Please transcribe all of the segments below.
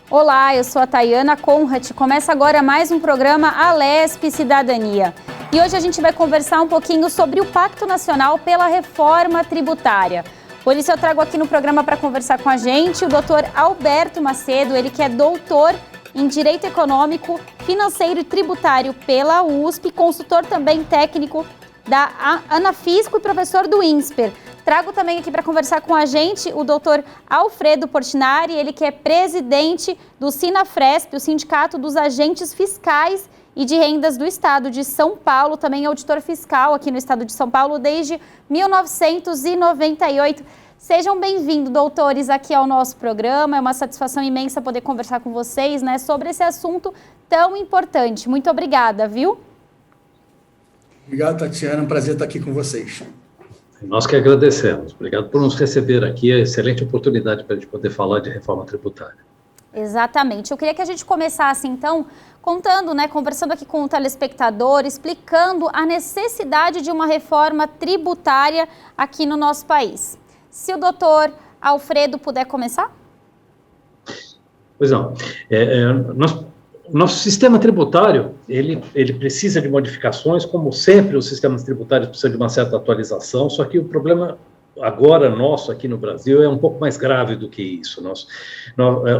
Olá, eu sou a Tayana Conrad. Começa agora mais um programa Alesp Cidadania. E hoje a gente vai conversar um pouquinho sobre o Pacto Nacional pela Reforma Tributária. Por isso eu trago aqui no programa para conversar com a gente o doutor Alberto Macedo, ele que é doutor em Direito Econômico, Financeiro e Tributário pela USP, consultor também técnico da Anafisco e professor do INSPER. Trago também aqui para conversar com a gente o doutor Alfredo Portinari, ele que é presidente do Sinafresp, o Sindicato dos Agentes Fiscais e de Rendas do Estado de São Paulo, também auditor fiscal aqui no Estado de São Paulo desde 1998. Sejam bem-vindos, doutores, aqui ao nosso programa. É uma satisfação imensa poder conversar com vocês, né, sobre esse assunto tão importante. Muito obrigada, viu? Obrigado, Tatiana. É um prazer estar aqui com vocês. Nós que agradecemos. Obrigado por nos receber aqui. É excelente oportunidade para a gente poder falar de reforma tributária. Exatamente. Eu queria que a gente começasse, então, contando, né, conversando aqui com o telespectador, explicando a necessidade de uma reforma tributária aqui no nosso país. Se o doutor Alfredo puder começar? Pois não. O nosso sistema tributário, ele precisa de modificações, como sempre os sistemas tributários precisam de uma certa atualização, só que o problema agora nosso aqui no Brasil é um pouco mais grave do que isso.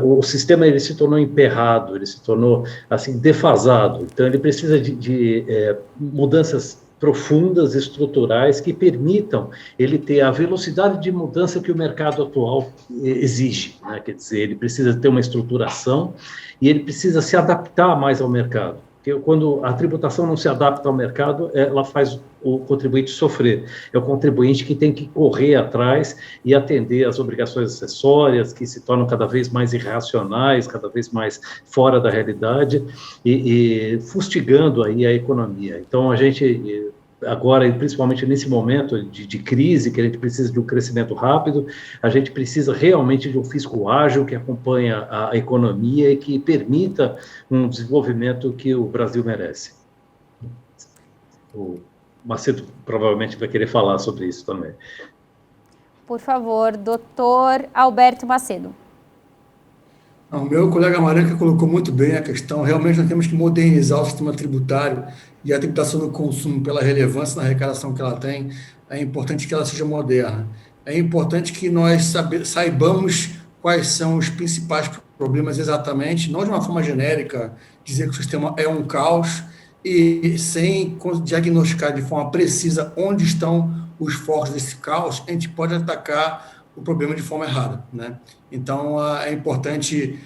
O sistema ele se tornou emperrado, ele se tornou assim defasado, então ele precisa de mudanças profundas, estruturais, que permitam ele ter a velocidade de mudança que o mercado atual exige, né? Quer dizer, ele precisa ter uma estruturação e ele precisa se adaptar mais ao mercado. Porque quando a tributação não se adapta ao mercado, ela faz o contribuinte sofrer. É o contribuinte que tem que correr atrás e atender às obrigações acessórias, que se tornam cada vez mais irracionais, cada vez mais fora da realidade e fustigando aí a economia. Então, a gente agora, principalmente nesse momento de crise, que a gente precisa de um crescimento rápido, a gente precisa realmente de um fisco ágil que acompanha a economia e que permita um desenvolvimento que o Brasil merece. O Macedo provavelmente vai querer falar sobre isso também. Por favor, doutor Alberto Macedo. O meu colega Maranca colocou muito bem a questão. Realmente nós temos que modernizar o sistema tributário e a tributação do consumo, pela relevância na arrecadação que ela tem, é importante que ela seja moderna. É importante que nós saibamos quais são os principais problemas exatamente, não de uma forma genérica, dizer que o sistema é um caos, e sem diagnosticar de forma precisa onde estão os focos desse caos, a gente pode atacar o problema de forma errada, né? Então, é importante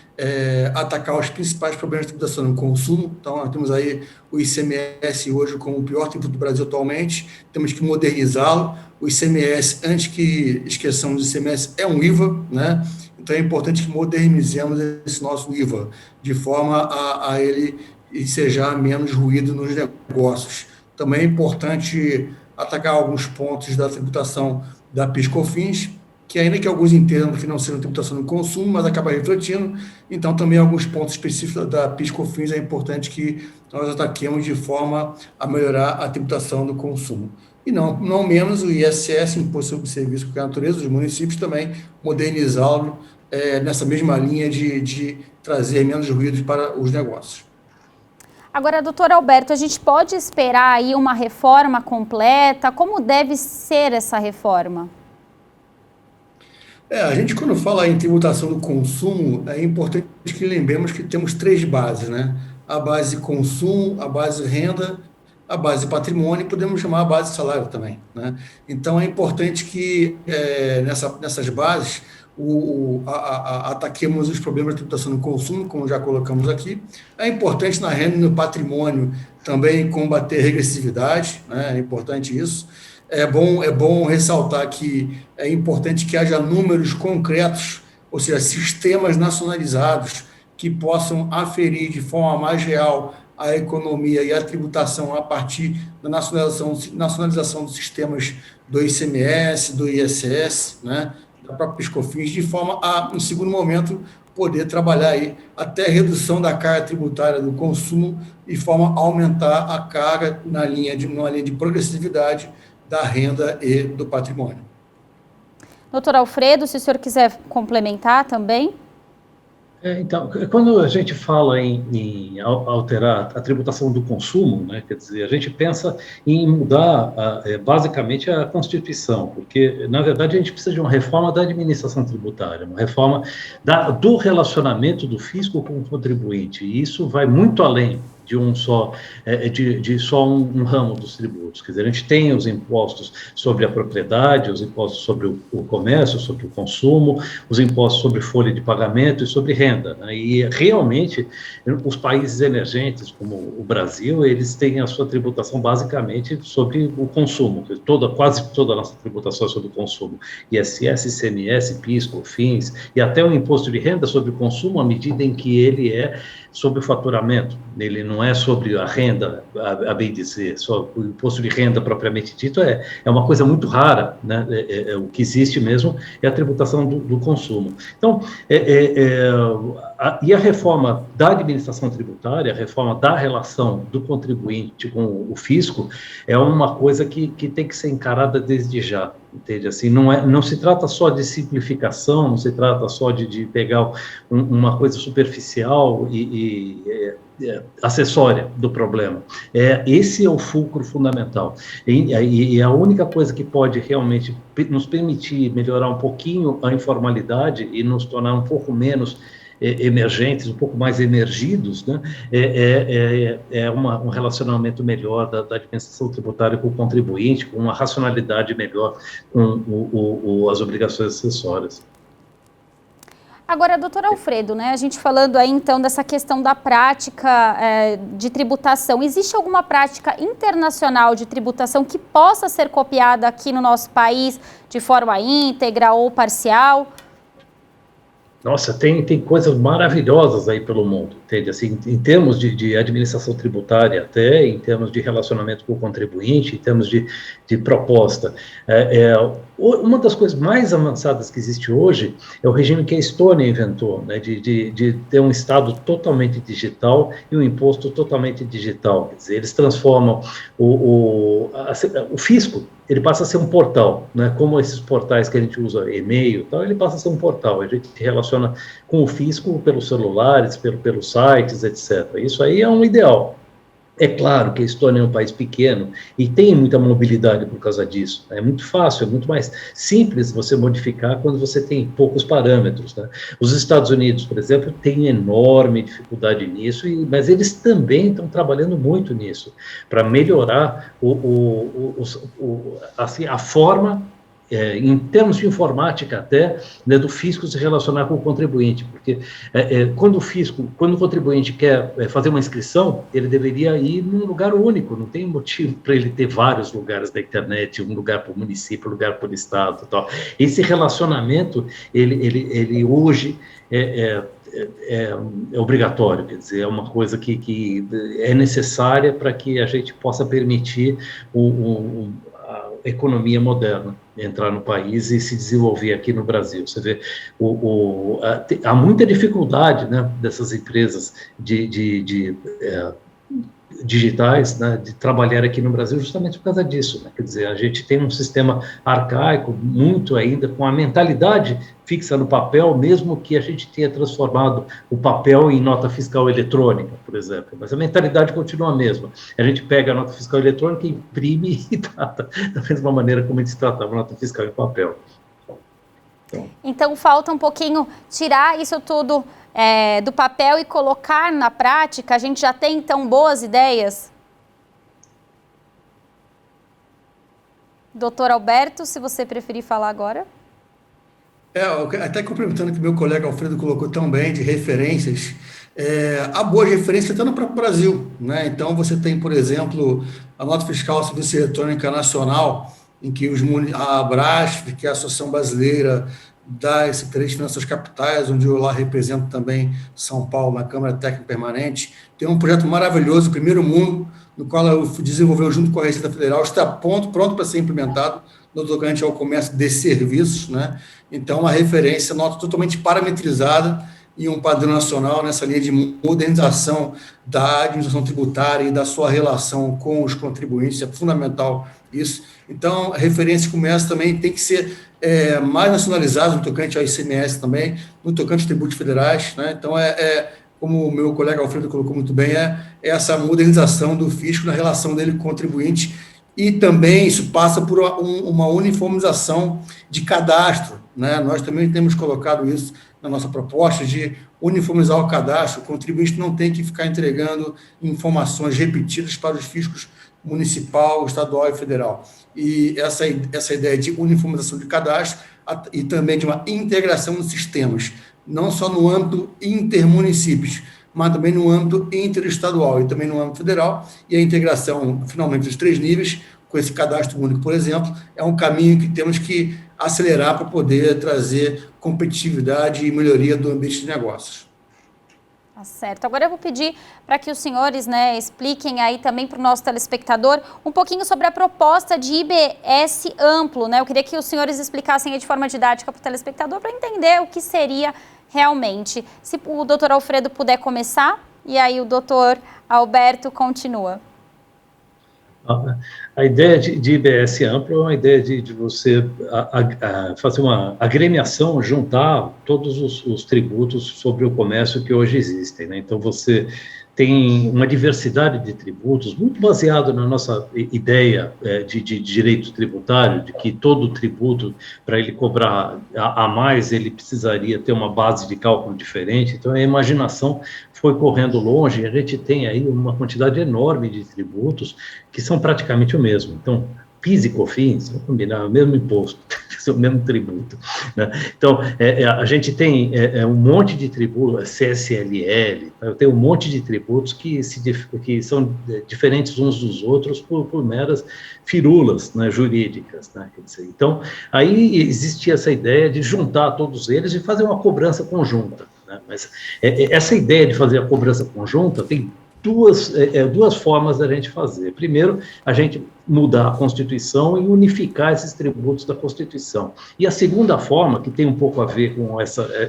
atacar os principais problemas de tributação no consumo. Então, nós temos aí o ICMS hoje como o pior tributo do Brasil atualmente, temos que modernizá-lo. O ICMS, antes que esqueçamos, o ICMS é um IVA, né? Então, é importante que modernizemos esse nosso IVA, de forma a ele ensejar menos ruído nos negócios. Também é importante atacar alguns pontos da tributação da PIS/COFINS, que ainda que alguns entendam que não sejam tributação do consumo, mas acaba refletindo. Então, também alguns pontos específicos da PIS/COFINS é importante que nós ataquemos de forma a melhorar a tributação do consumo. E não menos o ISS, Imposto sobre Serviço de Natureza, dos municípios também, modernizá-lo nessa mesma linha de trazer menos ruídos para os negócios. Agora, doutor Alberto, a gente pode esperar aí uma reforma completa? Como deve ser essa reforma? A gente, quando fala em tributação do consumo, é importante que lembremos que temos três bases, né? A base consumo, a base renda, a base patrimônio, e podemos chamar a base salário também, né? Então, é importante que nessas bases ataquemos os problemas de tributação do consumo, como já colocamos aqui. É importante na renda e no patrimônio também combater a regressividade, né? É importante isso. É bom ressaltar que é importante que haja números concretos, ou seja, sistemas nacionalizados que possam aferir de forma mais real a economia e a tributação a partir da nacionalização dos sistemas do ICMS, do ISS, né, da própria PIS/COFINS, de forma a, em segundo momento, poder trabalhar aí até a redução da carga tributária do consumo, de forma a aumentar a carga numa linha de progressividade da renda e do patrimônio. Doutor Alfredo, se o senhor quiser complementar também. Então, quando a gente fala em alterar a tributação do consumo, né, quer dizer, a gente pensa em mudar basicamente a Constituição, porque, na verdade, a gente precisa de uma reforma da administração tributária, uma reforma do relacionamento do fisco com o contribuinte, e isso vai muito além de só um ramo dos tributos. Quer dizer, a gente tem os impostos sobre a propriedade, os impostos sobre o comércio, sobre o consumo, os impostos sobre folha de pagamento e sobre renda, né? E realmente os países emergentes, como o Brasil, eles têm a sua tributação basicamente sobre o consumo. Quase toda a nossa tributação é sobre o consumo. ISS, ICMS, PIS, COFINS e até o imposto de renda sobre o consumo, à medida em que ele é sobre o faturamento, ele não é sobre a renda, a bem dizer, só o imposto de renda propriamente dito é uma coisa muito rara, né? O que existe mesmo é a tributação do consumo. Então, e a reforma da administração tributária, a reforma da relação do contribuinte com o fisco, é uma coisa que tem que ser encarada desde já. Entende? Assim, não se trata só de simplificação, não se trata só de pegar uma coisa superficial e acessória do problema. Esse é o fulcro fundamental. E a única coisa que pode realmente nos permitir melhorar um pouquinho a informalidade e nos tornar um pouco menos emergentes, um pouco mais emergidos, né, um relacionamento melhor da administração tributária com o contribuinte, com uma racionalidade melhor com as obrigações acessórias. Agora, doutor Alfredo, né, a gente falando aí então dessa questão da prática de tributação, existe alguma prática internacional de tributação que possa ser copiada aqui no nosso país de forma íntegra ou parcial? Nossa, tem coisas maravilhosas aí pelo mundo, entende? Assim, em termos de administração tributária, até em termos de relacionamento com o contribuinte, em termos de proposta. Uma das coisas mais avançadas que existe hoje é o regime que a Estônia inventou, né? De ter um Estado totalmente digital e um imposto totalmente digital. Quer dizer, eles transformam o fisco, ele passa a ser um portal, né? Como esses portais que a gente usa, e-mail, tal, ele passa a ser um portal. A gente se relaciona com o fisco pelos celulares, pelos sites, etc. Isso aí é um ideal. É claro que a Estônia é um país pequeno e tem muita mobilidade por causa disso. É muito fácil, é muito mais simples você modificar quando você tem poucos parâmetros, né? Os Estados Unidos, por exemplo, têm enorme dificuldade nisso, mas eles também estão trabalhando muito nisso, para melhorar assim, a forma, em termos de informática até, né, do fisco se relacionar com o contribuinte, porque quando o contribuinte quer fazer uma inscrição, ele deveria ir num lugar único, não tem motivo para ele ter vários lugares da internet, um lugar para o município, um lugar para o estado, tal. Esse relacionamento, ele hoje é obrigatório, quer dizer, é uma coisa que é necessária para que a gente possa permitir a economia moderna entrar no país e se desenvolver aqui no Brasil. Você vê, há muita dificuldade, né, dessas empresas digitais, né, de trabalhar aqui no Brasil justamente por causa disso, né? Quer dizer, a gente tem um sistema arcaico, muito ainda, com a mentalidade fixa no papel, mesmo que a gente tenha transformado o papel em nota fiscal eletrônica, por exemplo, mas a mentalidade continua a mesma. A gente pega a nota fiscal eletrônica, imprime e trata da mesma maneira como a gente tratava a nota fiscal em papel. Então falta um pouquinho tirar isso tudo do papel e colocar na prática. A gente já tem, então, boas ideias? Doutor Alberto, se você preferir falar agora. Até complementando o que meu colega Alfredo colocou tão bem, de referências, há boas referências até no próprio Brasil, né? Então, você tem, por exemplo, a Nota Fiscal Serviço Eletrônica Nacional, em que a ABRASF, que é a Associação Brasileira das Secretarias de Finanças Capitais, onde eu lá represento também São Paulo, na Câmara Técnica Permanente, tem um projeto maravilhoso, Primeiro Mundo, no qual eu desenvolveu junto com a Receita Federal, está pronto para ser implementado no tocante ao comércio de serviços, né? Então, uma referência, nota totalmente parametrizada, e um padrão nacional nessa linha de modernização da administração tributária e da sua relação com os contribuintes, é fundamental isso. Então, referências como essa também tem que ser mais nacionalizadas no tocante ao ICMS também, no tocante aos tributos federais, né? Então, como o meu colega Alfredo colocou muito bem, essa modernização do fisco na relação dele com o contribuinte, e também isso passa por uma uniformização de cadastro, né? Nós também temos colocado isso na nossa proposta de uniformizar o cadastro. O contribuinte não tem que ficar entregando informações repetidas para os fiscos municipal, estadual e federal. E essa ideia de uniformização de cadastro e também de uma integração dos sistemas, não só no âmbito intermunicípios, mas também no âmbito interestadual e também no âmbito federal, e a integração, finalmente, dos 3 níveis, com esse cadastro único, por exemplo, é um caminho que temos que acelerar para poder trazer competitividade e melhoria do ambiente de negócios. Tá certo. Agora eu vou pedir para que os senhores, né, expliquem aí também para o nosso telespectador um pouquinho sobre a proposta de IBS amplo, né? Eu queria que os senhores explicassem aí de forma didática para o telespectador para entender o que seria realmente. Se o doutor Alfredo puder começar, e aí o doutor Alberto continua. A ideia de IBS amplo é uma ideia de você fazer uma agremiação, juntar todos os tributos sobre o comércio que hoje existem, né? Então, você tem uma diversidade de tributos, muito baseado na nossa ideia de direito tributário, de que todo tributo, para ele cobrar a mais, ele precisaria ter uma base de cálculo diferente. Então, a imaginação foi correndo longe, e a gente tem aí uma quantidade enorme de tributos que são praticamente o mesmo. Então, PIS e COFINS, vamos combinar, é o mesmo imposto, é o mesmo tributo, né? Então, a gente tem um monte de tributos, CSLL, eu tenho um monte de tributos que são diferentes uns dos outros por meras firulas, né, jurídicas, né? Quer dizer, então, aí existia essa ideia de juntar todos eles e fazer uma cobrança conjunta, né? Mas essa ideia de fazer a cobrança conjunta tem duas formas da gente fazer. Primeiro, a gente mudar a Constituição e unificar esses tributos da Constituição. E a segunda forma, que tem um pouco a ver com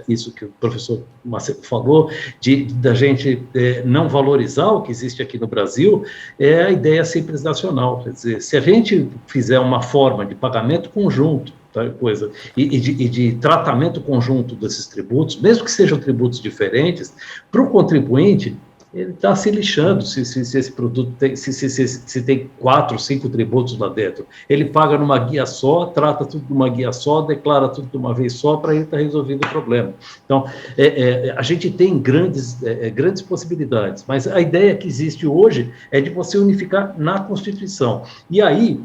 isso que o professor Macedo falou, da gente não valorizar o que existe aqui no Brasil, é a ideia simples nacional. Quer dizer, se a gente fizer uma forma de pagamento conjunto, coisa, e de tratamento conjunto desses tributos, mesmo que sejam tributos diferentes, para o contribuinte, ele está se lixando se esse produto tem, se tem 4, 5 tributos lá dentro. Ele paga numa guia só, trata tudo numa guia só, declara tudo de uma vez só, para ele estar resolvido o problema. Então, a gente tem grandes possibilidades, mas a ideia que existe hoje é de você unificar na Constituição. E aí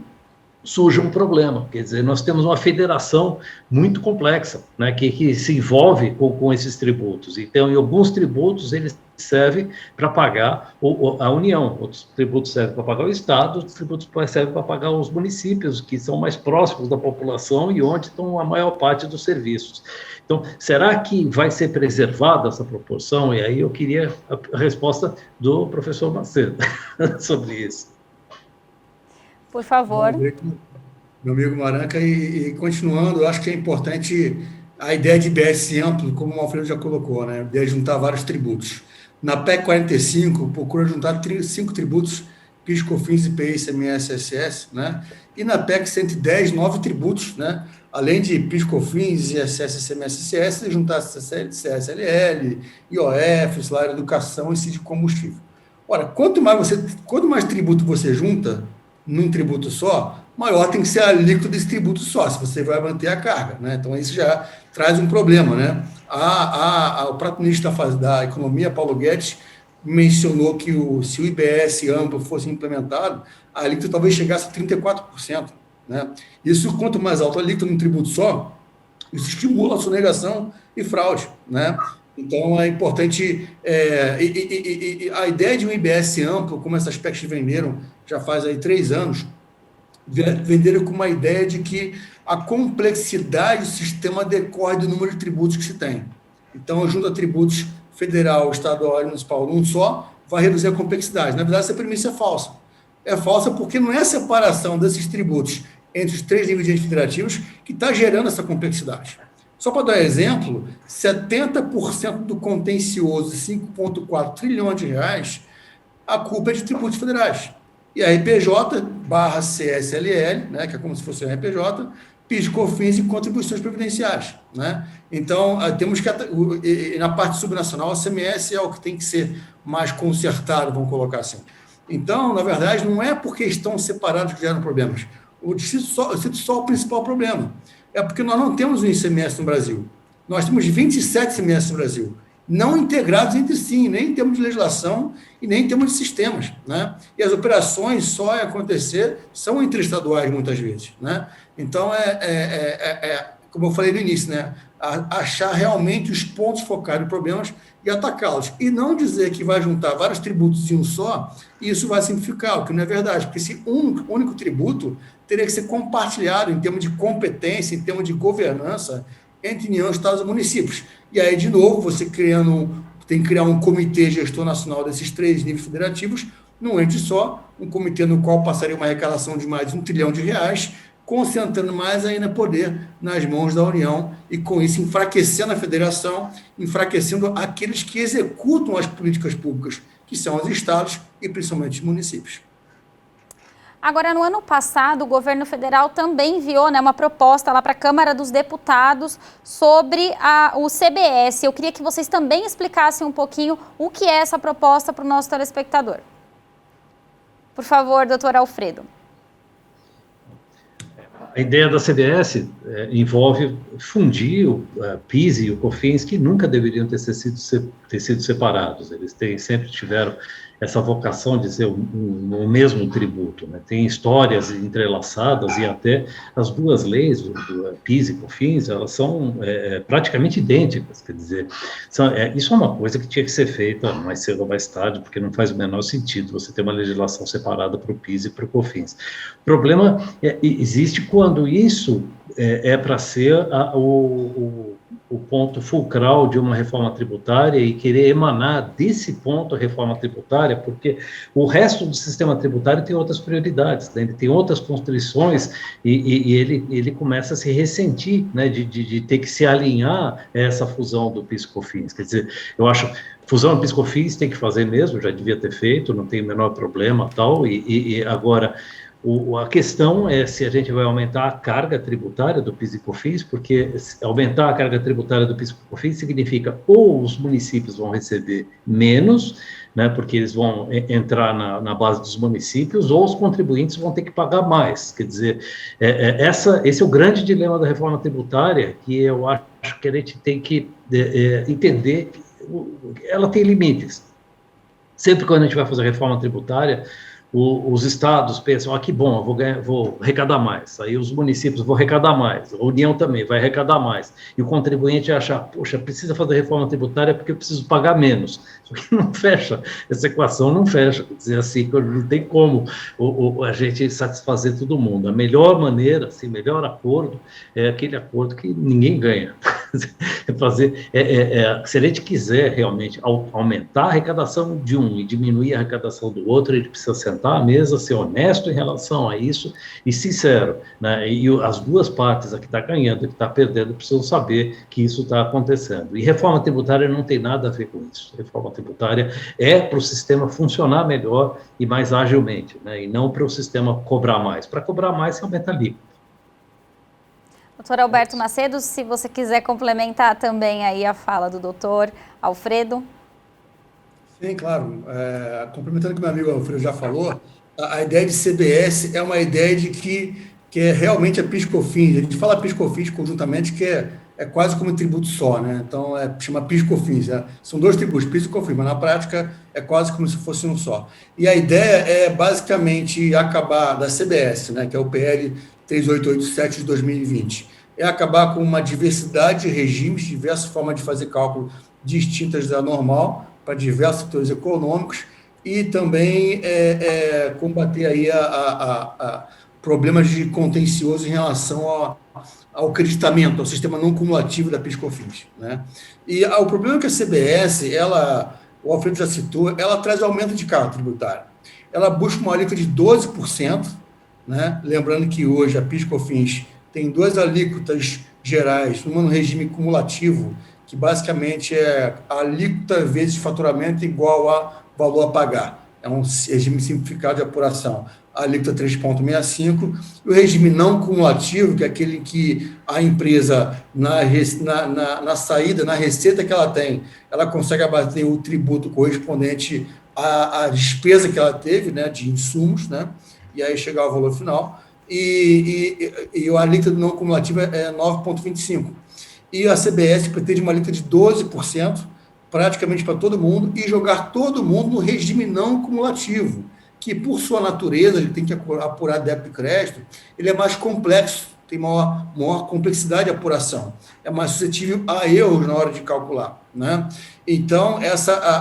surge um problema, quer dizer, nós temos uma federação muito complexa, né, que se envolve com esses tributos. Então, em alguns tributos, eles servem para pagar a União, outros tributos servem para pagar o Estado, outros tributos servem para pagar os municípios, que são mais próximos da população e onde estão a maior parte dos serviços. Então, será que vai ser preservada essa proporção? E aí eu queria a resposta do professor Macedo sobre isso. Por favor. Meu amigo Maranca, e continuando, eu acho que é importante a ideia de IBS amplo, como o Alfredo já colocou, né? A ideia de juntar vários tributos. Na PEC 45, procura juntar 5 tributos, PIS, COFINS, IPI, ICMS, ISS, né? E na PEC 110, 9 tributos, né? Além de PIS, COFINS, ISS, ICMS, ISS, juntar CSLL, IOF, salário, educação e de combustível. Ora, quanto mais tributo você junta num tributo só, maior tem que ser a alíquota desse tributo só, se você vai manter a carga, né? Então, isso já traz um problema, né? O próprio ministro da Economia, Paulo Guedes, mencionou que se o IBS amplo fosse implementado, a alíquota talvez chegasse a 34%, né? Isso, quanto mais alto a alíquota num tributo só, isso estimula a sonegação e fraude, né? Então, é importante... a ideia de um IBS amplo, como essas PECs venderam já faz aí 3 anos, venderam com uma ideia de que a complexidade do sistema decorre do número de tributos que se tem. Então, junto a tributos federal, estadual e municipal num só, vai reduzir a complexidade. Na verdade, essa premissa é falsa. É falsa porque não é a separação desses tributos entre os 3 níveis de federativos que está gerando essa complexidade. Só para dar exemplo, 70% do contencioso de 5,4 trilhões de reais, a culpa é de tributos federais. E a RPJ barra CSLL, né, que é como se fosse a RPJ, PIS, COFINS e contribuições previdenciárias, né? Então, temos que, na parte subnacional, a CMS é o que tem que ser mais consertado, vamos colocar assim. Então, na verdade, não é porque estão separados que geram problemas. Eu cito só o principal problema. É porque nós não temos um ICMS no Brasil. Nós temos 27 ICMS no Brasil, não integrados entre si, nem em termos de legislação e nem em termos de sistemas, né? E as operações só acontecer são interestaduais muitas vezes, né? Então, como eu falei no início, né? Achar realmente os pontos focados em problemas e atacá-los. E não dizer que vai juntar vários tributos em um só, e isso vai simplificar, o que não é verdade, porque esse único tributo teria que ser compartilhado em termos de competência, em termos de governança, entre União, Estados e municípios. E aí, de novo, você tem que criar um comitê gestor nacional desses 3 níveis federativos, num ente só, um comitê no qual passaria uma arrecadação de mais de R$1 trilhão, concentrando mais ainda poder nas mãos da União e, com isso, enfraquecendo a federação, enfraquecendo aqueles que executam as políticas públicas, que são os estados e principalmente os municípios. Agora, no ano passado, o governo federal também enviou, né, uma proposta lá para a Câmara dos Deputados sobre o CBS. Eu queria que vocês também explicassem um pouquinho o que é essa proposta para o nosso telespectador. Por favor, doutor Alfredo. A ideia da CBS envolve fundir o PIS e o COFINS, que nunca deveriam ter sido separados. Eles sempre tiveram essa vocação de ser o mesmo tributo, né? Tem histórias entrelaçadas e até as duas leis, do PIS e COFINS, elas são praticamente idênticas, quer dizer, isso é uma coisa que tinha que ser feita mais cedo ou mais tarde, porque não faz o menor sentido você ter uma legislação separada para o PIS e para o COFINS. O problema existe quando isso é para ser o ponto fulcral de uma reforma tributária e querer emanar desse ponto a reforma tributária, porque o resto do sistema tributário tem outras prioridades, né? Ele tem outras constrições e ele começa a se ressentir, né, de ter que se alinhar a essa fusão do PIS/COFINS. Quer dizer, eu acho fusão do PIS/COFINS tem que fazer mesmo, já devia ter feito, não tem o menor problema, tal, e agora a questão é se a gente vai aumentar a carga tributária do PIS e COFINS, porque aumentar a carga tributária do PIS e COFINS significa ou os municípios vão receber menos, né, porque eles vão entrar na base dos municípios, ou os contribuintes vão ter que pagar mais. Quer dizer, esse é o grande dilema da reforma tributária, que eu acho que a gente tem que entender que ela tem limites. Sempre quando a gente vai fazer reforma tributária, os estados pensam, que bom, eu vou arrecadar mais, aí os municípios vão arrecadar mais, a União também vai arrecadar mais, e o contribuinte achar, poxa, precisa fazer reforma tributária porque eu preciso pagar menos. Só que não fecha, essa equação não fecha, quer dizer assim, não tem como a gente satisfazer todo mundo. A melhor maneira, assim, melhor acordo é aquele acordo que ninguém ganha. Se a gente quiser realmente aumentar a arrecadação de um e diminuir a arrecadação do outro, ele precisa sentar à mesa, ser honesto em relação a isso e sincero, né? E as duas partes, a que está ganhando e a que está perdendo, precisam saber que isso está acontecendo. E reforma tributária não tem nada a ver com isso. Reforma tributária é para o sistema funcionar melhor e mais agilmente, né? E não para o sistema cobrar mais. Para cobrar mais, você aumenta a alíquota. Doutor Alberto Macedo, se você quiser complementar também aí a fala do doutor Alfredo. Sim, claro. Complementando o que meu amigo Alfredo já falou, a ideia de CBS é uma ideia de que é realmente a PIS/COFINS. A gente fala PIS/COFINS conjuntamente, que é quase como um tributo só, né? Então, chama PIS/COFINS. São dois tributos, PIS e COFINS, mas na prática é quase como se fosse um só. E a ideia é basicamente acabar da CBS, né, que é o PL 3887 de 2020. É acabar com uma diversidade de regimes, diversas formas de fazer cálculo distintas da normal, para diversos setores econômicos, e também combater aí a problemas de contencioso em relação ao creditamento, ao sistema não cumulativo da PIS/COFINS, né? E o problema é que a CBS, o Alfredo já citou, ela traz aumento de carga tributária. Ela busca uma alíquota de 12%, né? Lembrando que hoje a PIS/COFINS tem duas alíquotas gerais, uma no regime cumulativo, que basicamente é a alíquota vezes faturamento igual a valor a pagar. É um regime simplificado de apuração. A alíquota 3,65, e o regime não cumulativo, que é aquele que a empresa, na saída, na receita que ela tem, ela consegue abater o tributo correspondente à despesa que ela teve, né, de insumos, né, e aí chegar ao valor final, e a alíquota não cumulativa é 9,25. E a CBS pretende uma alíquota de 12%, praticamente para todo mundo, e jogar todo mundo no regime não cumulativo, que, por sua natureza, ele tem que apurar débito e crédito, ele é mais complexo, tem maior complexidade de apuração, é mais suscetível a erros na hora de calcular, né? Então,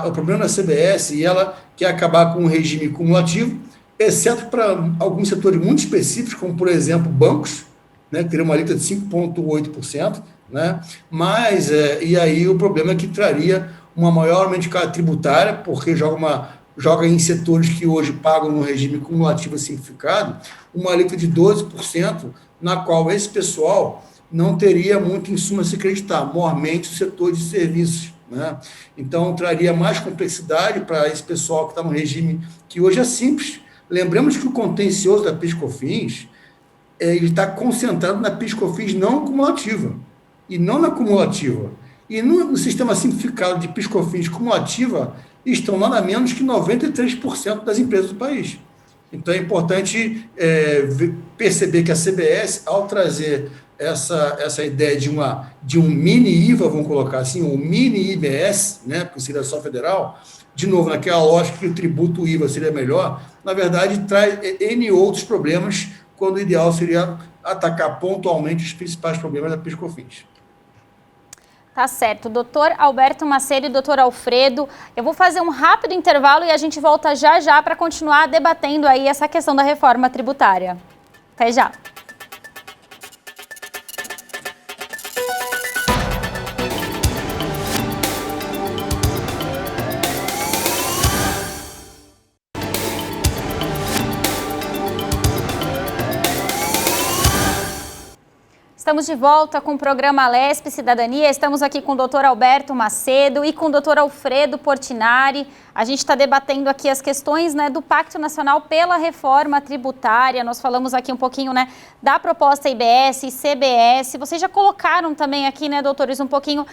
o problema da CBS, e ela quer acabar com o regime cumulativo, exceto para alguns setores muito específicos, como, por exemplo, bancos, né, que teria uma alíquota de 5,8%, né? Mas, e aí o problema é que traria uma maior aumento de carga tributária, porque joga em setores que hoje pagam no regime cumulativo simplificado, uma alíquota de 12%, na qual esse pessoal não teria muito insumo a se acreditar, mormente o setor de serviços, né? Então, traria mais complexidade para esse pessoal que está no regime que hoje é simples. Lembramos que o contencioso da PIS/COFINS ele está concentrado na PIS/COFINS não cumulativa, e não na cumulativa. E no sistema simplificado de PIS/COFINS cumulativa, estão nada menos que 93% das empresas do país. Então, é importante perceber que a CBS, ao trazer essa ideia de um mini IVA, vamos colocar assim, um mini IBS, né, porque seria só federal, de novo, naquela lógica que o tributo IVA seria melhor, na verdade, traz N outros problemas, quando o ideal seria atacar pontualmente os principais problemas da PIS/COFINS. Tá certo. Doutor Alberto Macedo e doutor Alfredo, eu vou fazer um rápido intervalo e a gente volta já já para continuar debatendo aí essa questão da reforma tributária. Até já. Estamos de volta com o programa Alesp Cidadania. Estamos aqui com o doutor Alberto Macedo e com o doutor Alfredo Portinari. A gente está debatendo aqui as questões, né, do Pacto Nacional pela Reforma Tributária. Nós falamos aqui um pouquinho, né, da proposta IBS e CBS. Vocês já colocaram também aqui, né, doutores, um pouquinho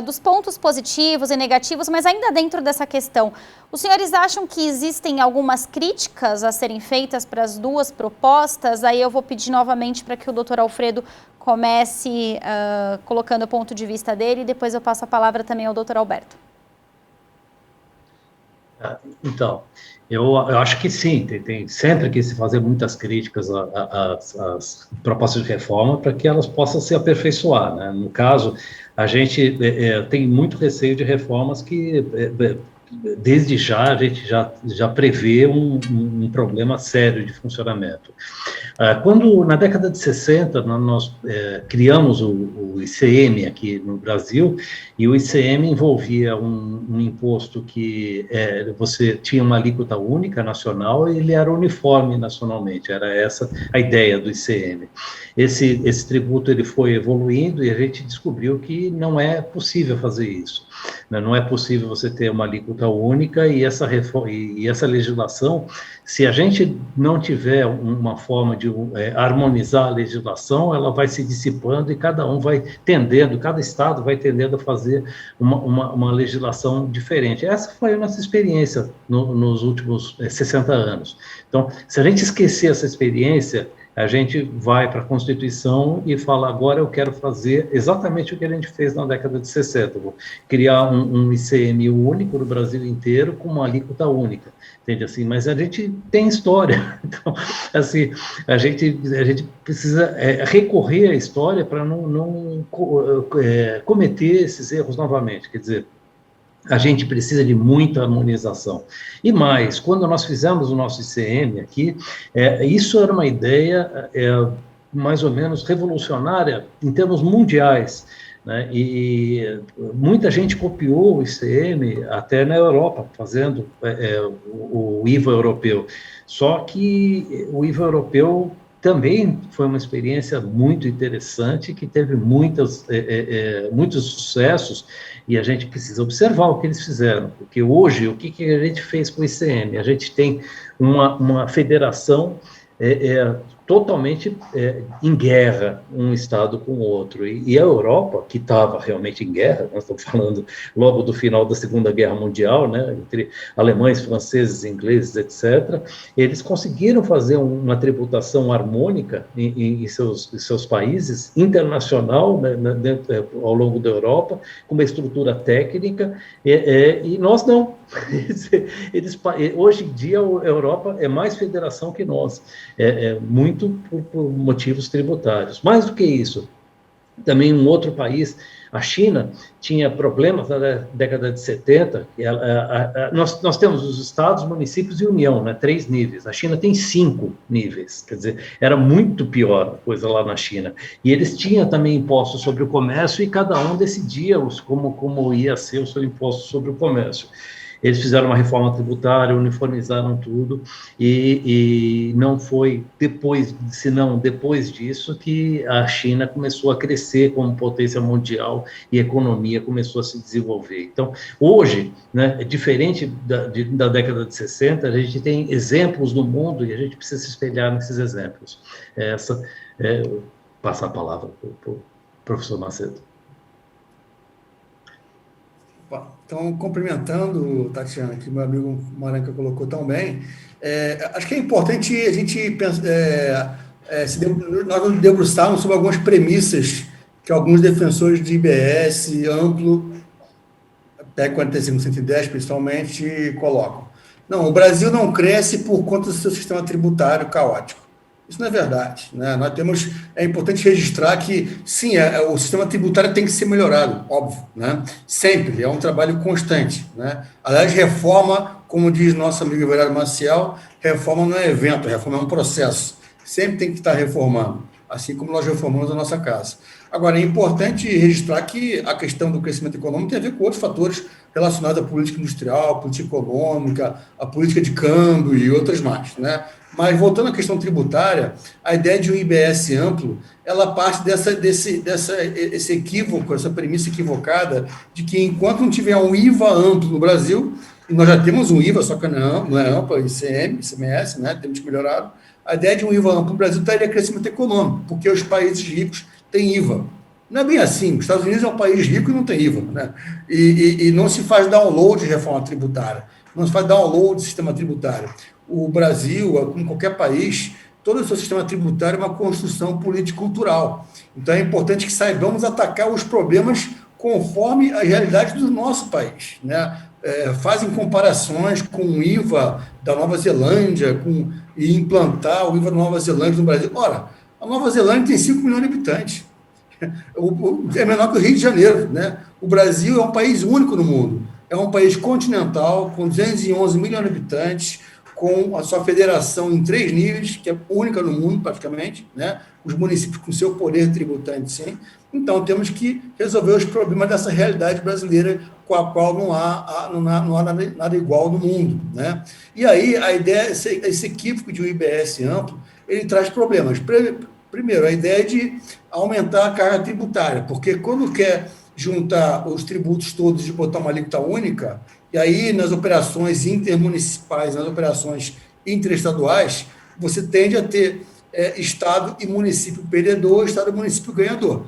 dos pontos positivos e negativos, mas ainda dentro dessa questão, os senhores acham que existem algumas críticas a serem feitas para as duas propostas? Aí eu vou pedir novamente para que o doutor Alfredo comece colocando o ponto de vista dele e depois eu passo a palavra também ao doutor Alberto. Então, eu acho que sim, tem sempre que se fazer muitas críticas às propostas de reforma para que elas possam se aperfeiçoar, né? No caso, a gente tem muito receio de reformas que, desde já, a gente já prevê um problema sério de funcionamento. Quando, na década de 60, nós criamos o ICM aqui no Brasil, e o ICM envolvia um imposto que você tinha uma alíquota única nacional e ele era uniforme nacionalmente, era essa a ideia do ICM. Esse tributo ele foi evoluindo e a gente descobriu que não é possível fazer isso. Não é possível você ter uma alíquota única e essa legislação, se a gente não tiver uma forma de harmonizar a legislação, ela vai se dissipando e cada estado vai tendendo a fazer uma legislação diferente. Essa foi a nossa experiência nos últimos 60 anos. Então, se a gente esquecer essa experiência, a gente vai para a Constituição e fala, agora eu quero fazer exatamente o que a gente fez na década de 60, vou criar um ICM único no Brasil inteiro com uma alíquota única, entende assim? Mas a gente tem história, então, assim, a gente precisa recorrer à história para não cometer esses erros novamente, quer dizer, a gente precisa de muita harmonização. E mais, quando nós fizemos o nosso ICM aqui, isso era uma ideia mais ou menos revolucionária em termos mundiais, né? E muita gente copiou o ICM até na Europa, fazendo o IVA europeu. Só que o IVA europeu também foi uma experiência muito interessante, que teve muitos sucessos, e a gente precisa observar o que eles fizeram, porque hoje, o que a gente fez com o ICM? A gente tem uma federação totalmente em guerra, um Estado com o outro. E a Europa, que estava realmente em guerra, nós estamos falando logo do final da Segunda Guerra Mundial, né, entre alemães, franceses, ingleses, etc., eles conseguiram fazer uma tributação harmônica em seus países, internacional, né, ao longo da Europa, com uma estrutura técnica, e nós não. Hoje em dia, a Europa é mais federação que nós, muito por motivos tributários. Mais do que isso, também um outro país, a China, tinha problemas na década de 70, nós temos os estados, municípios e União, né, 3 níveis, a China tem 5 níveis, quer dizer, era muito pior a coisa lá na China, e eles tinham também impostos sobre o comércio, e cada um decidia como ia ser o seu imposto sobre o comércio. Eles fizeram uma reforma tributária, uniformizaram tudo, e não foi senão depois disso, que a China começou a crescer como potência mundial e a economia começou a se desenvolver. Então, hoje, né, é diferente da década de 60, a gente tem exemplos no mundo e a gente precisa se espelhar nesses exemplos. Passar a palavra para o professor Macedo. Então, cumprimentando, Tatiana, que meu amigo Maranca colocou tão bem, acho que é importante a gente pensar, nós nos debruçarmos sobre algumas premissas que alguns defensores de IBS amplo, PEC 45.110 principalmente, colocam. Não, o Brasil não cresce por conta do seu sistema tributário caótico. Isso não é verdade, né? É importante registrar que, sim, o sistema tributário tem que ser melhorado, óbvio, né? Sempre, é um trabalho constante, né? Aliás, reforma, como diz nosso amigo vereador Maciel, reforma não é evento, reforma é um processo. Sempre tem que estar reformando, assim como nós reformamos a nossa casa. Agora, é importante registrar que a questão do crescimento econômico tem a ver com outros fatores relacionados à política industrial, política econômica, a política de câmbio e outras mais, né? Mas, voltando à questão tributária, a ideia de um IBS amplo, ela parte desse equívoco, essa premissa equivocada, de que enquanto não tiver um IVA amplo no Brasil, e nós já temos um IVA, só que não é amplo, ICM, ICMS, né, temos que melhorar, a ideia de um IVA amplo no Brasil estaria crescimento econômico, porque os países ricos têm IVA. Não é bem assim, os Estados Unidos é um país rico e não tem IVA, né? E não se faz download de reforma tributária, não se faz download de sistema tributário. O Brasil, como qualquer país, todo o seu sistema tributário é uma construção político-cultural. Então, é importante que saibamos atacar os problemas conforme a realidade do nosso país, né? Fazem comparações com o IVA da Nova Zelândia, e implantar o IVA da Nova Zelândia no Brasil. Ora, a Nova Zelândia tem 5 milhões de habitantes. É menor que o Rio de Janeiro, né? O Brasil é um país único no mundo. É um país continental, com 211 milhões de habitantes, com a sua federação em 3 níveis, que é única no mundo, praticamente, né? Os municípios com seu poder tributante, sim. Então, temos que resolver os problemas dessa realidade brasileira, com a qual não há nada igual no mundo, né? E aí, a ideia, esse equívoco de um IBS amplo, ele traz problemas. Primeiro, a ideia de aumentar a carga tributária, porque quando quer juntar os tributos todos e botar uma alíquota única, e aí nas operações intermunicipais, nas operações interestaduais, você tende a ter Estado e município perdedor, Estado e município ganhador.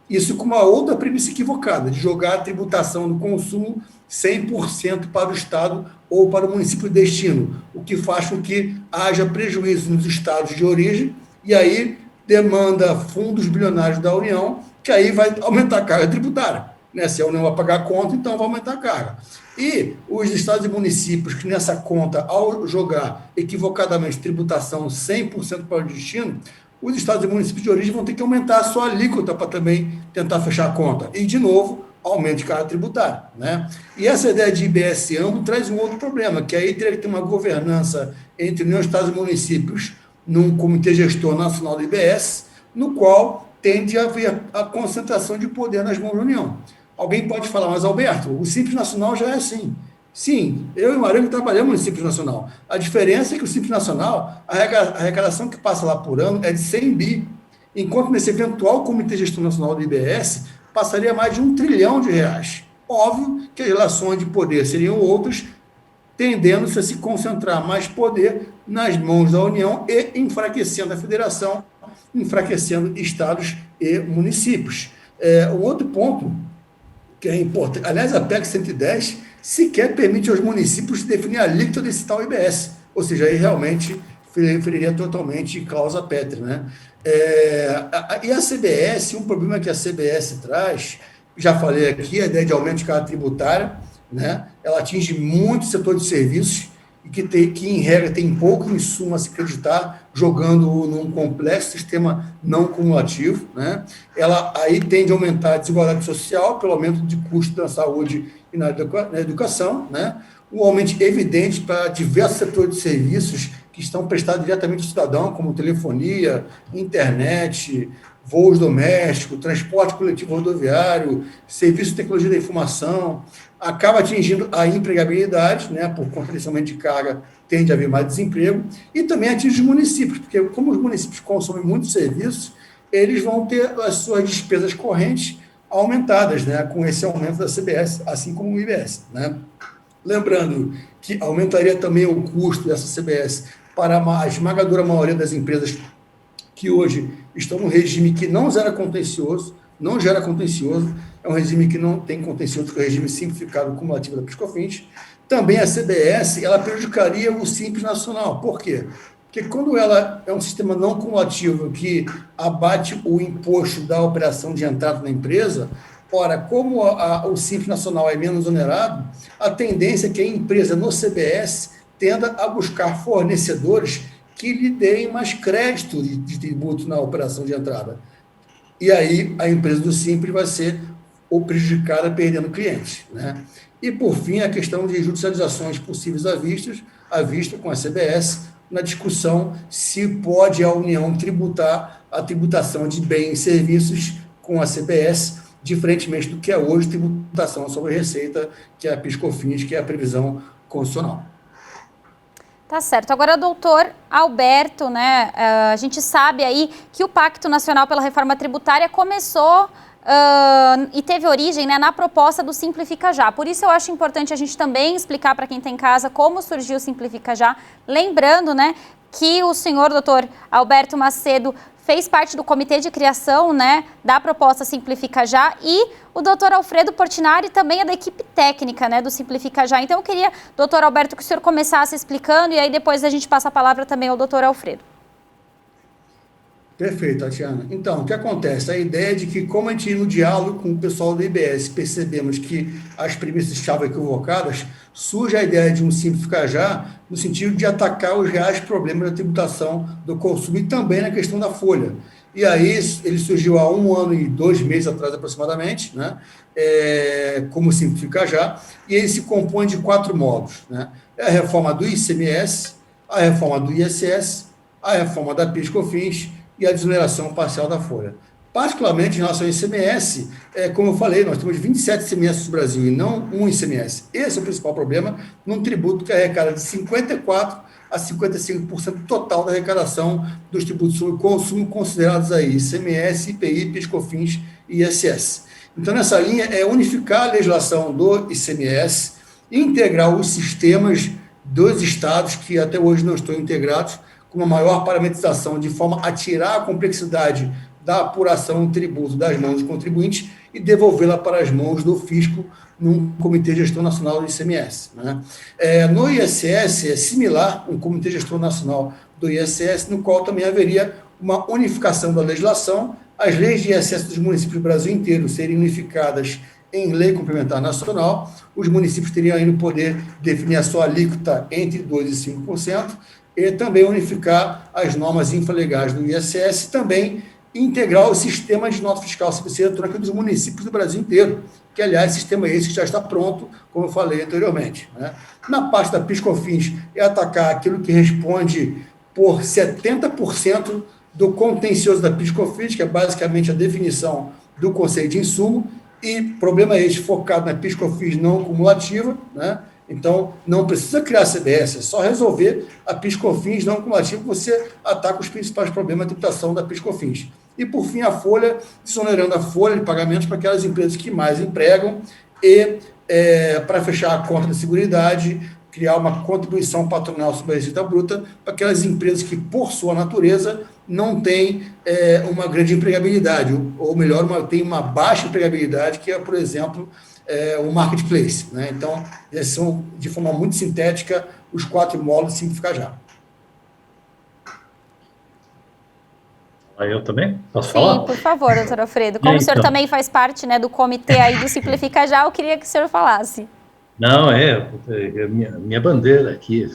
Isso com uma outra premissa equivocada, de jogar a tributação do consumo 100% para o Estado ou para o município de destino, o que faz com que haja prejuízo nos estados de origem, e aí demanda fundos bilionários da União, que aí vai aumentar a carga tributária, né? Se a União vai pagar a conta, então vai aumentar a carga. E os estados e municípios que nessa conta, ao jogar equivocadamente tributação 100% para o destino, os estados e municípios de origem vão ter que aumentar a sua alíquota para também tentar fechar a conta. E, de novo, aumento de carga tributária, né? E essa ideia de IBS amplo traz um outro problema, que aí teria que ter uma governança entre União, estados e municípios num comitê gestor nacional do IBS, no qual tende a haver a concentração de poder nas mãos da União. Alguém pode falar, mas Alberto, o Simples Nacional já é assim. Sim, eu e o Maranhão trabalhamos no Simples Nacional. A diferença é que o Simples Nacional, a arrecadação que passa lá por ano é de 100 bi, enquanto nesse eventual Comitê de Gestão Nacional do IBS passaria mais de R$ 1 trilhão. Óbvio que as relações de poder seriam outras, tendendo-se a se concentrar mais poder nas mãos da União e enfraquecendo a federação, enfraquecendo estados e municípios. O outro ponto que é importante, aliás, a PEC 110 sequer permite aos municípios definir a alíquota desse tal IBS, ou seja, aí realmente feriria totalmente cláusula pétrea, né? E a CBS, um problema que a CBS traz, já falei aqui, a ideia de aumento de carga tributária, né? Ela atinge muito o setor de serviços e que em regra tem pouco insumo a se acreditar, jogando num complexo sistema não cumulativo, né? Ela aí tende a aumentar a desigualdade social pelo aumento de custo da saúde e na educação, né? Um aumento evidente para diversos setores de serviços que estão prestados diretamente ao cidadão, como telefonia, internet, voos domésticos, transporte coletivo rodoviário, serviço de tecnologia da informação, acaba atingindo a empregabilidade, né, por conta desse aumento de carga, tende a haver mais desemprego, e também atinge os municípios, porque como os municípios consomem muitos serviços, eles vão ter as suas despesas correntes aumentadas, né, com esse aumento da CBS, assim como o IBS, né? Lembrando que aumentaria também o custo dessa CBS para a esmagadora maioria das empresas que hoje estão num regime que não gera contencioso, é um regime que não tem contencioso, que é o regime simplificado cumulativo da PIS/COFINS. Também a CBS, ela prejudicaria o Simples Nacional. Por quê? Porque quando ela é um sistema não cumulativo que abate o imposto da operação de entrada na empresa, ora, como o Simples Nacional é menos onerado, a tendência é que a empresa no CBS tenda a buscar fornecedores que lhe deem mais crédito de tributo na operação de entrada. E aí a empresa do Simples vai ser prejudicada perdendo clientes, né? E, por fim, a questão de judicializações possíveis à vista com a CBS, na discussão se pode a União tributar a tributação de bens e serviços com a CBS, diferentemente do que é hoje tributação sobre receita, que é a PIS/COFINS, que é a previsão constitucional. Tá certo. Agora, doutor Alberto, né, a gente sabe aí que o Pacto Nacional pela Reforma Tributária começou e teve origem, né, na proposta do Simplifica Já. Por isso eu acho importante a gente também explicar para quem está em casa como surgiu o Simplifica Já, lembrando, né, que o senhor doutor Alberto Macedo fez parte do comitê de criação, né, da proposta Simplifica Já, e o doutor Alfredo Portinari também é da equipe técnica, né, do Simplifica Já. Então eu queria, doutor Alberto, que o senhor começasse explicando e aí depois a gente passa a palavra também ao doutor Alfredo. Perfeito, Tatiana. Então, o que acontece? A ideia é de que, como a gente, no diálogo com o pessoal do IBS, percebemos que as premissas estavam equivocadas, surge a ideia de um Simplifica Já, no sentido de atacar os reais problemas da tributação do consumo e também na questão da folha. E aí, ele surgiu há 1 ano e 2 meses atrás, aproximadamente, né? Como Simplifica Já, e ele se compõe de 4 módulos, né? É a reforma do ICMS, a reforma do ISS, a reforma da PIS/COFINS e a desoneração parcial da folha. Particularmente em relação ao ICMS, como eu falei, nós temos 27 ICMS no Brasil e não um ICMS. Esse é o principal problema num tributo que arrecada de 54% a 55% total da arrecadação dos tributos sobre consumo considerados aí ICMS, IPI, PIS/COFINS e ISS. Então, nessa linha, é unificar a legislação do ICMS, integrar os sistemas dos estados que até hoje não estão integrados, com uma maior parametrização, de forma a tirar a complexidade da apuração do tributo das mãos dos contribuintes e devolvê-la para as mãos do fisco num Comitê de Gestão Nacional do ICMS, né? No ISS é similar, um Comitê de Gestão Nacional do ISS, no qual também haveria uma unificação da legislação, as leis de ISS dos municípios do Brasil inteiro seriam unificadas em lei complementar nacional, os municípios teriam ainda o poder de definir a sua alíquota entre 2% e 5%, e também unificar as normas infralegais do ISS, também integrar o sistema de nota fiscal simples eletrônica dos municípios do Brasil inteiro, que, aliás, sistema esse que já está pronto, como eu falei anteriormente, né? Na parte da PIS/COFINS, é atacar aquilo que responde por 70% do contencioso da PIS/COFINS, que é basicamente a definição do conceito de insumo, e problema este focado na PIS/COFINS não cumulativa, né? Então, não precisa criar CBS, é só resolver a PIS/COFINS não cumulativo, você ataca os principais problemas de tributação da PIS/COFINS. E, por fim, a folha, desonerando a folha de pagamentos para aquelas empresas que mais empregam e, para fechar a conta de seguridade, criar uma contribuição patronal sobre a receita bruta para aquelas empresas que, por sua natureza, não têm uma grande empregabilidade, ou melhor, tem uma baixa empregabilidade, que é, por exemplo, o marketplace, né? Então, esses são, de forma muito sintética, os 4 módulos de Simplificar Já. Aí eu também? Posso Sim, falar? por favor, doutor Alfredo. Como o senhor também faz parte, né, do comitê aí do Simplifica Já, eu queria que o senhor falasse. Não, minha bandeira aqui.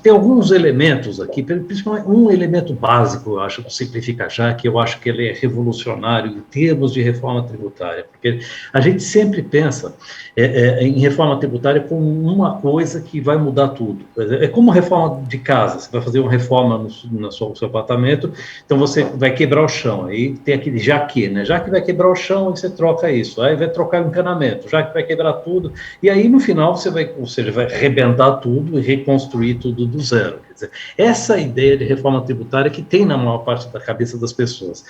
Tem alguns elementos aqui, principalmente um elemento básico, eu acho, do Simplifica Já, que eu acho que ele é revolucionário em termos de reforma tributária, porque a gente sempre pensa em reforma tributária como uma coisa que vai mudar tudo. É como reforma de casa, você vai fazer uma reforma no seu apartamento, então você vai quebrar o chão, aí tem aquele já que, né? Já que vai quebrar o chão, aí você troca isso, aí vai trocar o encanamento, já que vai quebrar tudo, e aí no final você vai arrebentar tudo e reconstruir tudo do zero. Quer dizer, essa ideia de reforma tributária que tem na maior parte da cabeça das pessoas.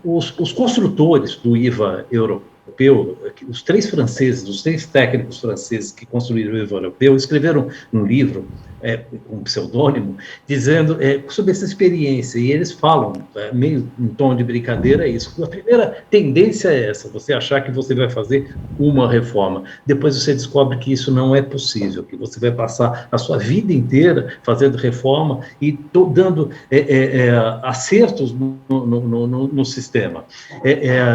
Os construtores do IVA europeu, os 3 franceses, os 3 técnicos franceses que construíram o IVA europeu, escreveram um livro, um pseudônimo, dizendo sobre essa experiência, e eles falam, meio em tom de brincadeira, isso. A primeira tendência é essa, você achar que você vai fazer uma reforma, depois você descobre que isso não é possível, que você vai passar a sua vida inteira fazendo reforma e dando acertos no sistema.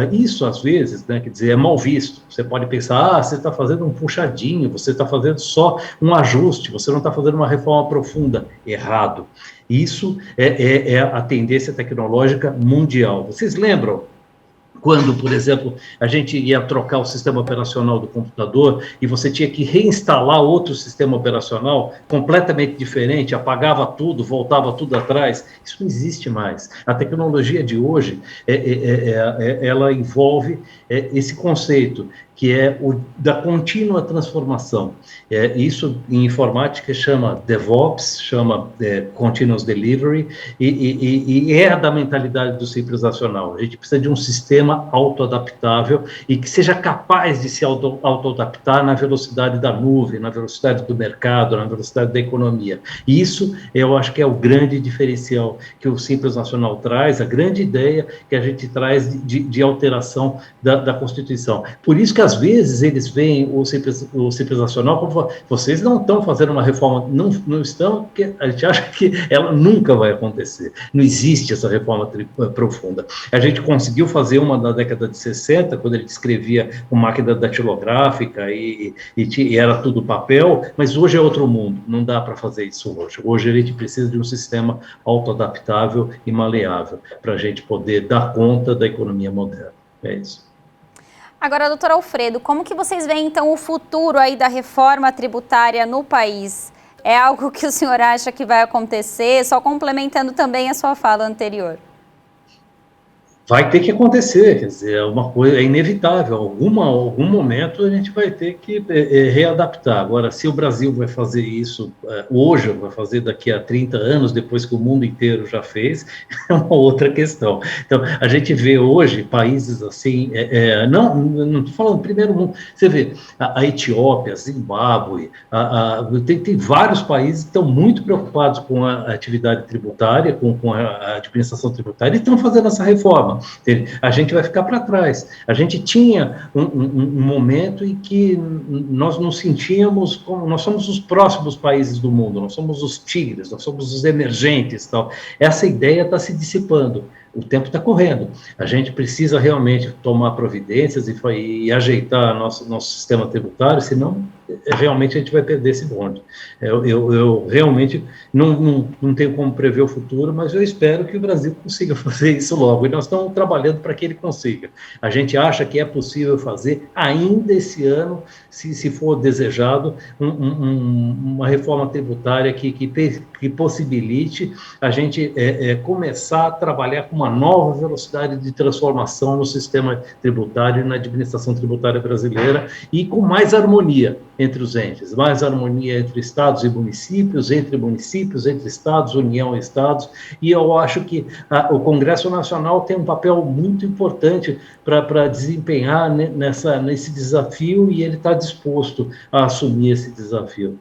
Isso, às vezes, né, quer dizer, é mal visto. Você pode pensar, você está fazendo um puxadinho, você está fazendo só um ajuste, você não está fazendo uma reforma profunda. Errado. Isso é a tendência tecnológica mundial. Vocês lembram quando, por exemplo, a gente ia trocar o sistema operacional do computador e você tinha que reinstalar outro sistema operacional completamente diferente, apagava tudo, voltava tudo atrás? Isso não existe mais. A tecnologia de hoje, ela envolve esse conceito, que é o da contínua transformação. Isso em informática chama DevOps, chama Continuous Delivery, e é da mentalidade do Simples Nacional. A gente precisa de um sistema autoadaptável e que seja capaz de se autoadaptar na velocidade da nuvem, na velocidade do mercado, na velocidade da economia. E isso, eu acho que é o grande diferencial que o Simples Nacional traz, a grande ideia que a gente traz de alteração da Constituição. Por isso que às vezes eles veem o Simples Nacional como vocês não estão fazendo uma reforma, não estão, porque a gente acha que ela nunca vai acontecer. Não existe essa reforma profunda. A gente conseguiu fazer uma na década de 60, quando ele descrevia uma máquina datilográfica e era tudo papel, mas hoje é outro mundo, não dá para fazer isso hoje. Hoje a gente precisa de um sistema autoadaptável e maleável para a gente poder dar conta da economia moderna. É isso. Agora, doutor Alfredo, como que vocês veem, então, o futuro aí da reforma tributária no país? É algo que o senhor acha que vai acontecer? Só complementando também a sua fala anterior. Vai ter que acontecer, quer dizer, é uma coisa, é inevitável, algum momento a gente vai ter que readaptar. Agora, se o Brasil vai fazer isso hoje, ou vai fazer daqui a 30 anos, depois que o mundo inteiro já fez, é uma outra questão. Então, a gente vê hoje países assim, não estou falando primeiro mundo, você vê a Etiópia, a Zimbábue, tem vários países que estão muito preocupados com a atividade tributária, com a administração tributária, e estão fazendo essa reforma. A gente vai ficar para trás. A gente tinha um momento em que nós nos sentíamos como, nós somos os próximos países do mundo, nós somos os tigres, nós somos os emergentes, tal. Essa ideia está se dissipando. O tempo está correndo. A gente precisa realmente tomar providências e ajeitar nosso sistema tributário, senão realmente a gente vai perder esse bonde. Eu realmente não tenho como prever o futuro, mas eu espero que o Brasil consiga fazer isso logo, e nós estamos trabalhando para que ele consiga. A gente acha que é possível fazer ainda esse ano, se for desejado, uma reforma tributária que possibilite a gente começar a trabalhar com uma nova velocidade de transformação no sistema tributário e na administração tributária brasileira, e com mais harmonia. entre os entes, mais harmonia entre estados e municípios, entre estados, União e estados, e eu acho que o Congresso Nacional tem um papel muito importante para desempenhar nesse desafio, e ele está disposto a assumir esse desafio.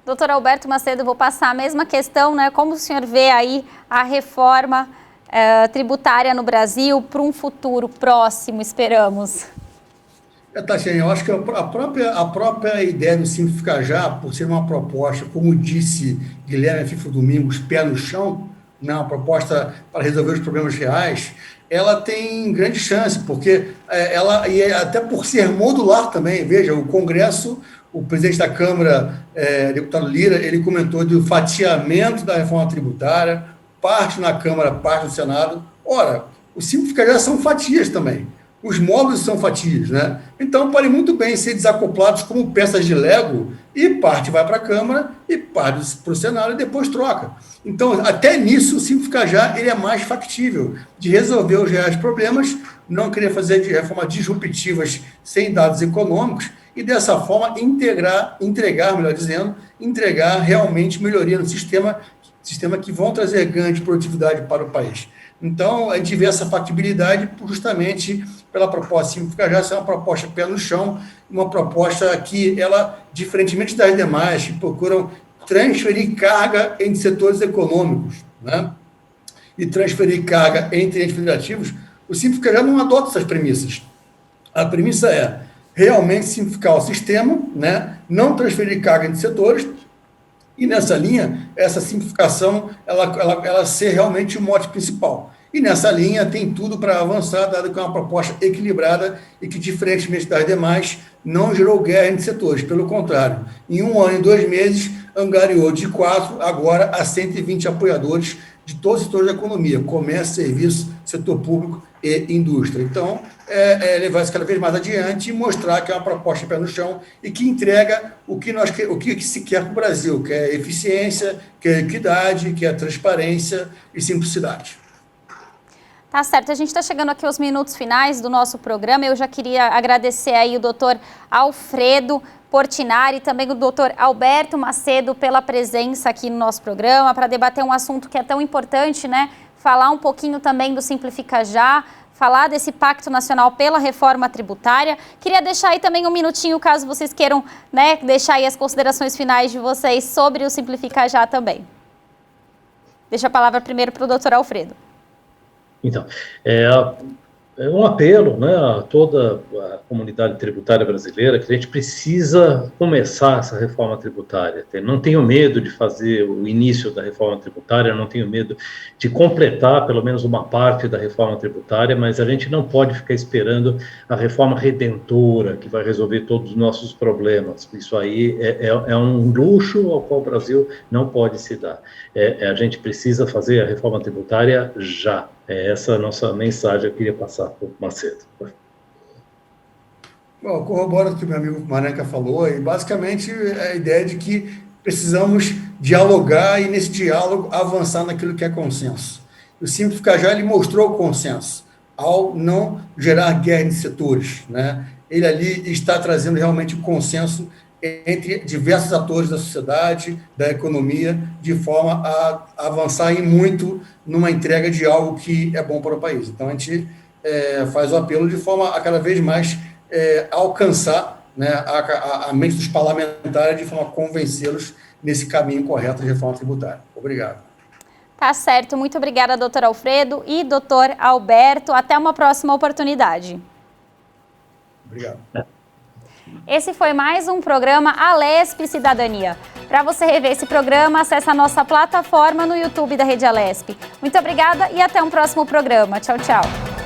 Doutor Alberto Macedo, vou passar a mesma questão, né? Como o senhor vê aí a reforma tributária no Brasil para um futuro próximo, esperamos? Tatiana, eu acho que a própria ideia do Simplificar Já, por ser uma proposta, como disse Guilherme Fifo Domingos, pé no chão, né, uma proposta para resolver os problemas reais, ela tem grande chance, porque e até por ser modular também, veja, o Congresso, o presidente da Câmara, deputado Lira, ele comentou do fatiamento da reforma tributária, parte na Câmara, parte no Senado. Ora, o Simplificar Já são fatias também. Os módulos são fatias, né? Então, podem muito bem ser desacoplados como peças de Lego, e parte vai para a Câmara e parte para o Senado e depois troca. Então, até nisso, o Simplificar Já ele é mais factível de resolver os reais problemas, não querer fazer de reformas disruptivas sem dados econômicos e, dessa forma, entregar realmente melhoria no sistema que vão trazer ganho de produtividade para o país. Então, a gente vê essa factibilidade justamente pela proposta Simplificar Já ser uma proposta pé no chão, uma proposta que ela, diferentemente das demais, que procuram transferir carga entre setores econômicos, né? E transferir carga entre entes federativos, o Simplificar Já não adota essas premissas. A premissa é realmente simplificar o sistema, né? Não transferir carga entre setores, e nessa linha, essa simplificação, ela ser realmente o mote principal. E nessa linha tem tudo para avançar, dado que é uma proposta equilibrada e que, diferentemente das demais, não gerou guerra entre setores. Pelo contrário, em 1 ano e 2 meses, angariou de 4 agora a 120 apoiadores de todos os setores da economia, comércio, serviço, setor público e indústria. Então, levar isso cada vez mais adiante e mostrar que é uma proposta pé no chão e que entrega o que se quer para o Brasil, que é eficiência, que é equidade, que é transparência e simplicidade. Tá certo, a gente está chegando aqui aos minutos finais do nosso programa. Eu já queria agradecer aí o doutor Alfredo Portinari e também o doutor Alberto Macedo pela presença aqui no nosso programa para debater um assunto que é tão importante, né? Falar um pouquinho também do Simplificar Já, falar desse Pacto Nacional pela Reforma Tributária. Queria deixar aí também um minutinho, caso vocês queiram, né, deixar aí as considerações finais de vocês sobre o Simplificar Já também. Deixa a palavra primeiro para o doutor Alfredo. Então, é um apelo, né, a toda a comunidade tributária brasileira que a gente precisa começar essa reforma tributária. Não tenho medo de fazer o início da reforma tributária, não tenho medo de completar pelo menos uma parte da reforma tributária, mas a gente não pode ficar esperando a reforma redentora que vai resolver todos os nossos problemas. Isso aí é um luxo ao qual o Brasil não pode se dar. A gente precisa fazer a reforma tributária já. Essa a nossa mensagem que eu queria passar para o Macedo. Bom, corroboro o que o meu amigo Maranca falou, e basicamente a ideia de que precisamos dialogar e, nesse diálogo, avançar naquilo que é consenso. O Simplificar Já ele mostrou o consenso, ao não gerar guerra entre setores, né? Ele ali está trazendo realmente o consenso entre diversos atores da sociedade, da economia, de forma a avançar em muito numa entrega de algo que é bom para o país. Então, a gente faz o apelo de forma a cada vez mais alcançar, né, a mente dos parlamentares, de forma a convencê-los nesse caminho correto de reforma tributária. Obrigado. Tá certo. Muito obrigada, doutor Alfredo e doutor Alberto. Até uma próxima oportunidade. Obrigado. Esse foi mais um programa Alesp Cidadania. Para você rever esse programa, acesse a nossa plataforma no YouTube da Rede Alesp. Muito obrigada e até um próximo programa. Tchau, tchau.